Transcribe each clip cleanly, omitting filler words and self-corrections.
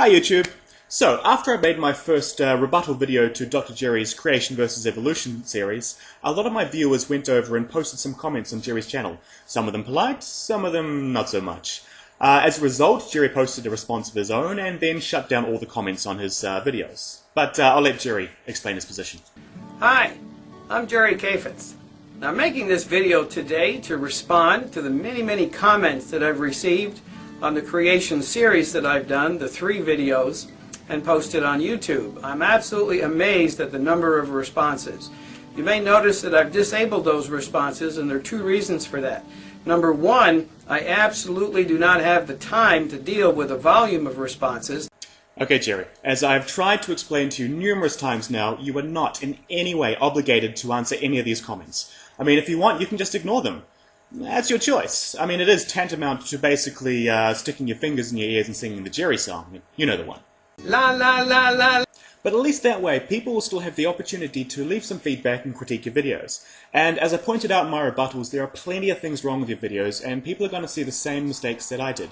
Hi YouTube! So, after I made my first rebuttal video to Dr. Jerry's Creation versus Evolution series, a lot of my viewers went over and posted some comments on Jerry's channel. Some of them polite, some of them not so much. As a result, Jerry posted a response of his own and then shut down all the comments on his videos. But I'll let Jerry explain his position. Hi, I'm Jerry Kafitz. Now, I'm making this video today to respond to the many comments that I've received on the Creation series that I've done, the 3 videos, and posted on YouTube. I'm absolutely amazed at the number of responses. You may notice that I've disabled those responses, and there are 2 reasons for that. Number 1, I absolutely do not have the time to deal with a volume of responses. Okay, Jerry, as I've tried to explain to you numerous times now, you are not in any way obligated to answer any of these comments. I mean, if you want, you can just ignore them. That's your choice. I mean, it is tantamount to basically sticking your fingers in your ears and singing the Jerry song. You know the one. La la la la. But at least that way, people will still have the opportunity to leave some feedback and critique your videos. And as I pointed out in my rebuttals, there are plenty of things wrong with your videos, and people are going to see the same mistakes that I did.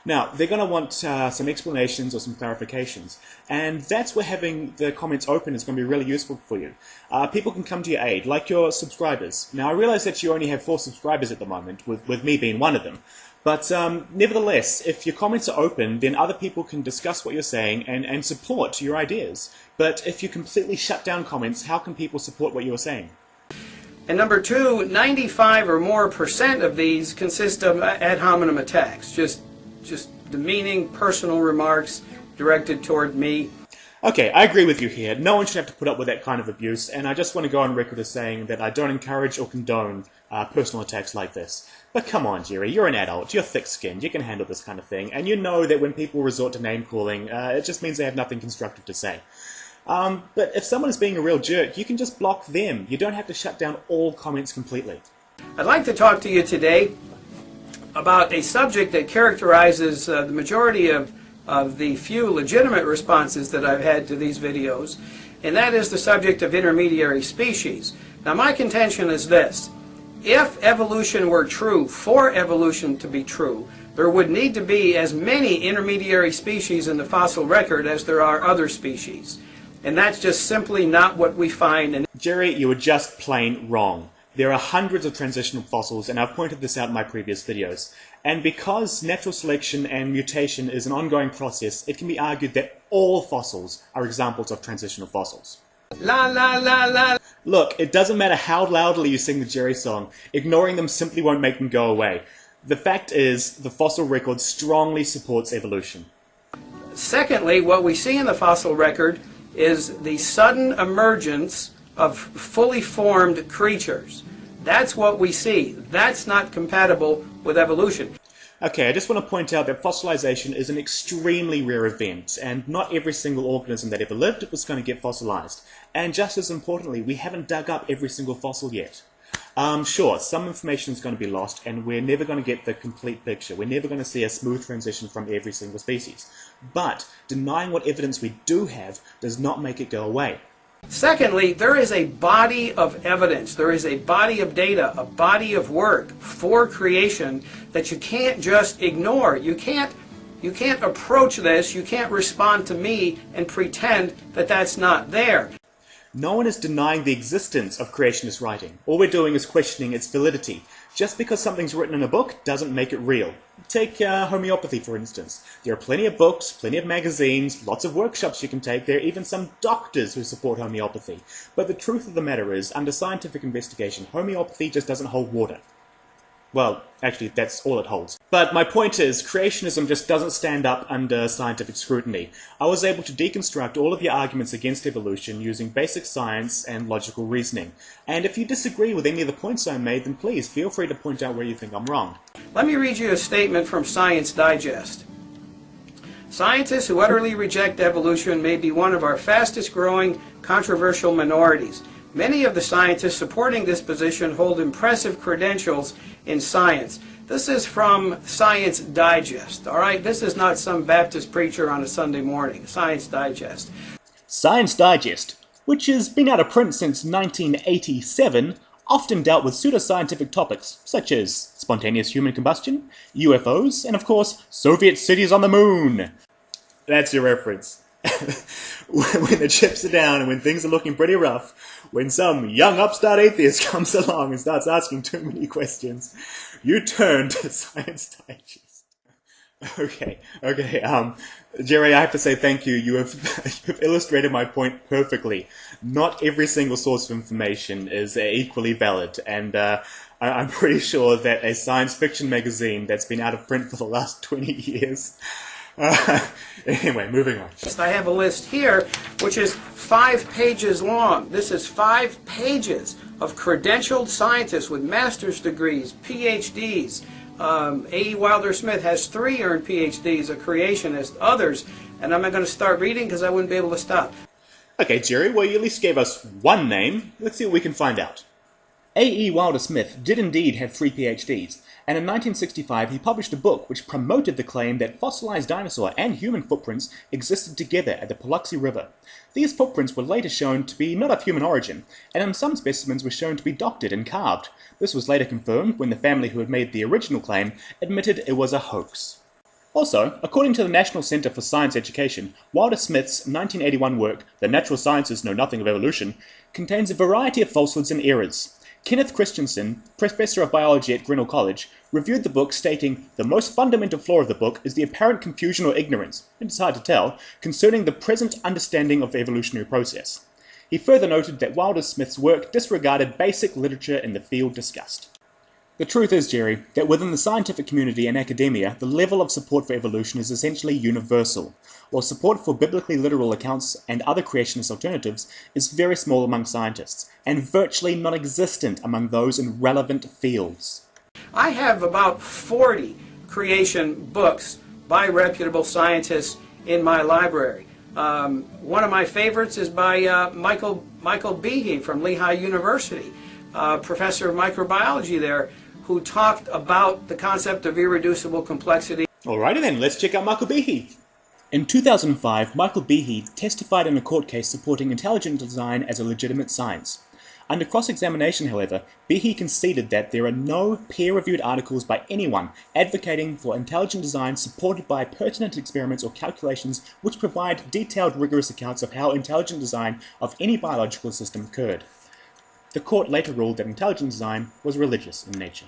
Now, they're going to want some explanations or some clarifications, and that's where having the comments open is going to be really useful for you. People can come to your aid, like your subscribers. Now, I realize that you only have 4 subscribers at the moment, with me being one of them. But nevertheless, if your comments are open, then other people can discuss what you're saying and support your ideas. But if you completely shut down comments, how can people support what you're saying? And number 2, 95 or more % of these consist of ad hominem attacks, just demeaning personal remarks directed toward me. Okay, I agree with you here. No one should have to put up with that kind of abuse, and I just want to go on record as saying that I don't encourage or condone personal attacks like this. But come on, Jerry, you're an adult, you're thick-skinned, you can handle this kind of thing, and you know that when people resort to name-calling, it just means they have nothing constructive to say. But if someone is being a real jerk, you can just block them. You don't have to shut down all comments completely. I'd like to talk to you today about a subject that characterizes the majority of the few legitimate responses that I've had to these videos, and that is the subject of intermediary species. Now, my contention is this. If evolution were true, for evolution to be true, there would need to be as many intermediary species in the fossil record as there are other species. And that's just simply not what we find. Jerry, you were just plain wrong. There are hundreds of transitional fossils, and I've pointed this out in my previous videos. And because natural selection and mutation is an ongoing process, it can be argued that all fossils are examples of transitional fossils. La la la la. Look, it doesn't matter how loudly you sing the Jerry song, ignoring them simply won't make them go away. The fact is, the fossil record strongly supports evolution. Secondly, what we see in the fossil record is the sudden emergence of fully formed creatures. That's what we see. That's not compatible with evolution. Okay, I just want to point out that fossilization is an extremely rare event, and not every single organism that ever lived was going to get fossilized. And just as importantly, we haven't dug up every single fossil yet. Sure, some information is going to be lost, and we're never going to get the complete picture. We're never going to see a smooth transition from every single species. But denying what evidence we do have does not make it go away. Secondly, there is a body of evidence, there is a body of data, a body of work for creation that you can't just ignore. You can't approach this, you can't respond to me and pretend that that's not there. No one is denying the existence of creationist writing. All we're doing is questioning its validity. Just because something's written in a book doesn't make it real. Take homeopathy, for instance. There are plenty of books, plenty of magazines, lots of workshops you can take. There are even some doctors who support homeopathy. But the truth of the matter is, under scientific investigation, homeopathy just doesn't hold water. Well, actually, that's all it holds. But my point is, creationism just doesn't stand up under scientific scrutiny. I was able to deconstruct all of your arguments against evolution using basic science and logical reasoning. And if you disagree with any of the points I made, then please feel free to point out where you think I'm wrong. Let me read you a statement from Science Digest. Scientists who utterly reject evolution may be one of our fastest growing controversial minorities. Many of the scientists supporting this position hold impressive credentials in science. This is from Science Digest, all right? This is not some Baptist preacher on a Sunday morning. Science Digest. Science Digest, which has been out of print since 1987, often dealt with pseudoscientific topics such as spontaneous human combustion, UFOs, and of course, Soviet cities on the moon. That's your reference. When the chips are down and when things are looking pretty rough, when some young upstart atheist comes along and starts asking too many questions, you turn to Science Digest. Okay, Jerry, I have to say thank you. You have illustrated my point perfectly. Not every single source of information is equally valid, and I'm pretty sure that a science fiction magazine that's been out of print for the last 20 years... anyway, moving on. I have a list here which is 5 pages long. This is 5 pages of credentialed scientists with master's degrees, PhDs. A.E. Wilder Smith has 3 earned PhDs, a creationist, others, and I'm not going to start reading because I wouldn't be able to stop. Okay, Jerry, well, you at least gave us one name. Let's see what we can find out. A.E. Wilder Smith did indeed have 3 PhDs, and in 1965 he published a book which promoted the claim that fossilized dinosaur and human footprints existed together at the Paluxy River. These footprints were later shown to be not of human origin, and in some specimens were shown to be doctored and carved. This was later confirmed when the family who had made the original claim admitted it was a hoax. Also, according to the National Center for Science Education, Wilder Smith's 1981 work, The Natural Sciences Know Nothing of Evolution, contains a variety of falsehoods and errors. Kenneth Christensen, professor of biology at Grinnell College, reviewed the book stating, "The most fundamental flaw of the book is the apparent confusion or ignorance, and it's hard to tell, concerning the present understanding of the evolutionary process." He further noted that Wilder Smith's work disregarded basic literature in the field discussed. The truth is, Jerry, that within the scientific community and academia, the level of support for evolution is essentially universal, while support for biblically literal accounts and other creationist alternatives is very small among scientists, and virtually non-existent among those in relevant fields. I have about 40 creation books by reputable scientists in my library. One of my favorites is by Michael Behe from Lehigh University, professor of microbiology there, who talked about the concept of irreducible complexity. Alrighty then, let's check out Michael Behe. In 2005, Michael Behe testified in a court case supporting intelligent design as a legitimate science. Under cross-examination, however, Behe conceded that there are no peer-reviewed articles by anyone advocating for intelligent design supported by pertinent experiments or calculations which provide detailed, rigorous accounts of how intelligent design of any biological system occurred. The court later ruled that intelligent design was religious in nature.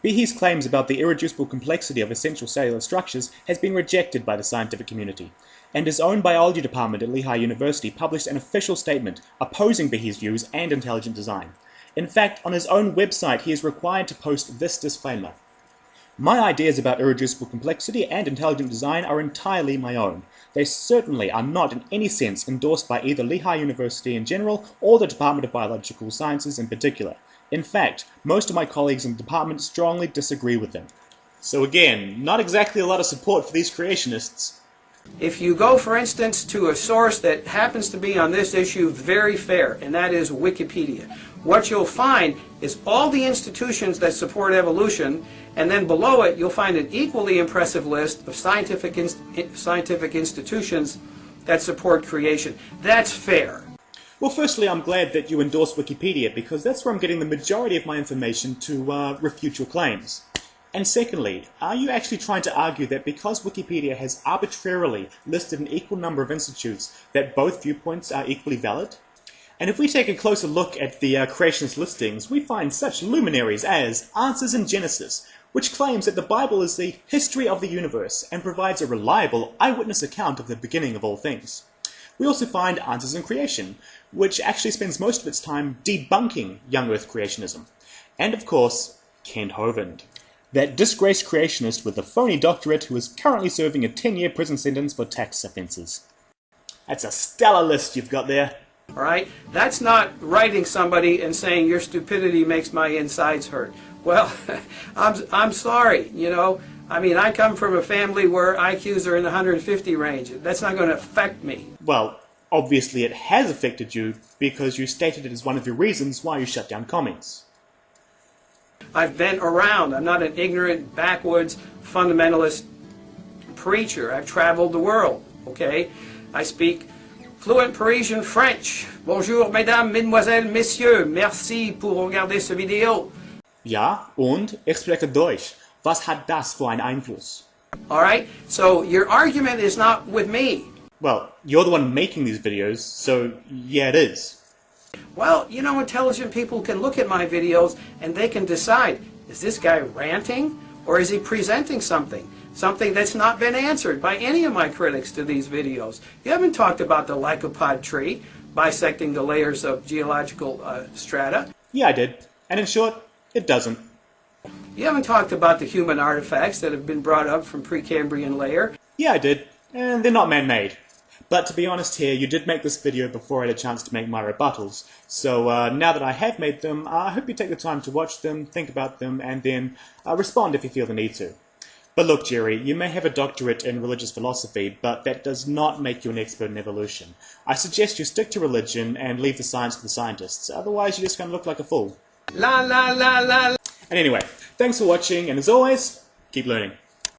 Behe's claims about the irreducible complexity of essential cellular structures has been rejected by the scientific community, and his own biology department at Lehigh University published an official statement opposing Behe's views and intelligent design. In fact, on his own website he is required to post this disclaimer: "My ideas about irreducible complexity and intelligent design are entirely my own. They certainly are not in any sense endorsed by either Lehigh University in general or the Department of Biological Sciences in particular. In fact, most of my colleagues in the department strongly disagree with them." So again, not exactly a lot of support for these creationists. If you go, for instance, to a source that happens to be on this issue very fair, and that is Wikipedia, what you'll find is all the institutions that support evolution, and then below it you'll find an equally impressive list of scientific institutions that support creation. That's fair. Well, firstly, I'm glad that you endorse Wikipedia, because that's where I'm getting the majority of my information to refute your claims. And secondly, are you actually trying to argue that because Wikipedia has arbitrarily listed an equal number of institutes, that both viewpoints are equally valid? And if we take a closer look at the creationist listings, we find such luminaries as Answers in Genesis, which claims that the Bible is the history of the universe and provides a reliable eyewitness account of the beginning of all things. We also find Answers in Creation, which actually spends most of its time debunking young Earth creationism. And of course, Kent Hovind, that disgraced creationist with a phony doctorate who is currently serving a 10-year prison sentence for tax offences. That's a stellar list you've got there. All right? That's not writing somebody and saying your stupidity makes my insides hurt. Well, I'm sorry, you know. I mean, I come from a family where IQs are in the 150 range. That's not going to affect me. Well, obviously it has affected you because you stated it as one of your reasons why you shut down comments. I've been around. I'm not an ignorant, backwoods, fundamentalist preacher. I've traveled the world, okay? I speak fluent Parisian French. Bonjour, mesdames, mesdemoiselles, messieurs. Merci pour regarder ce vidéo. Ja, und ich spreche Deutsch. Was hat das für einen Einfluss? All right? So your argument is not with me. Well, you're the one making these videos, so yeah, it is. Well, you know, intelligent people can look at my videos and they can decide, is this guy ranting or is he presenting something? Something that's not been answered by any of my critics to these videos. You haven't talked about the lycopod tree, bisecting the layers of geological strata. Yeah, I did. And in short, it doesn't. You haven't talked about the human artifacts that have been brought up from Precambrian layer. Yeah, I did. And they're not man-made. But to be honest here, you did make this video before I had a chance to make my rebuttals. So now that I have made them, I hope you take the time to watch them, think about them, and then respond if you feel the need to. But look, Jerry, you may have a doctorate in religious philosophy, but that does not make you an expert in evolution. I suggest you stick to religion and leave the science to the scientists, otherwise you're just going to look like a fool. La la la la. And anyway, thanks for watching, and as always, keep learning.